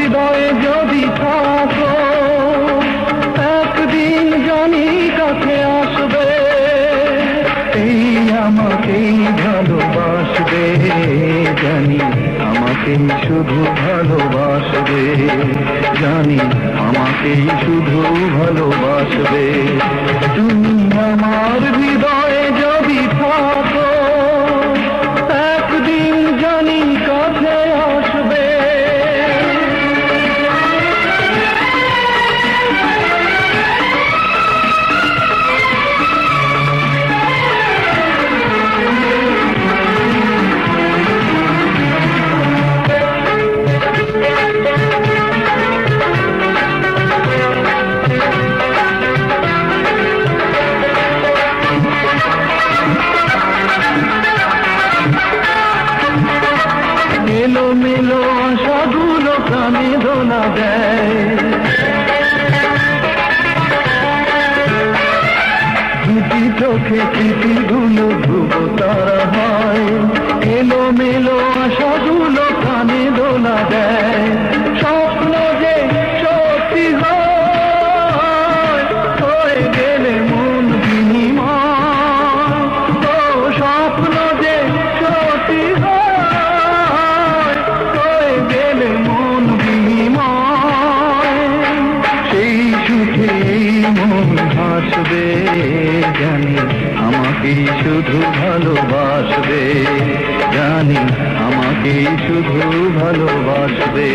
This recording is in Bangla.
হৃদয়ে যদি থাকো, একদিন জানি কাছে আসবে, এই আমাকেই ভালোবাসবে, জানি আমাকেই শুধু ভালোবাসবে, জানি আমাকেই শুধু ভালোবাসবে। তুমি আমার হৃদয়ে যদি থাকো, একদিন জানি কাছে আসবে। মেলো মেলো আশাগুলো কানে দোলা দেয়, দুটি চোখে স্মৃতিগুলো ধ্রুব তারা হয়। এলো মেলো আশাগুলো কানে দোলা দেয়, স্বপ্ন যে সত্যি হয়, হয়ে গেলে মন বিনিময়। ও স্বপ্ন যে সত্যি হয়, হয়ে গেলে মন বিনিময়। সেই সুখে মন হাসবে, জানি আমাকেই শুধু ভালোবাসবে, জানি আমাকেই শুধু ভালোবাসবে।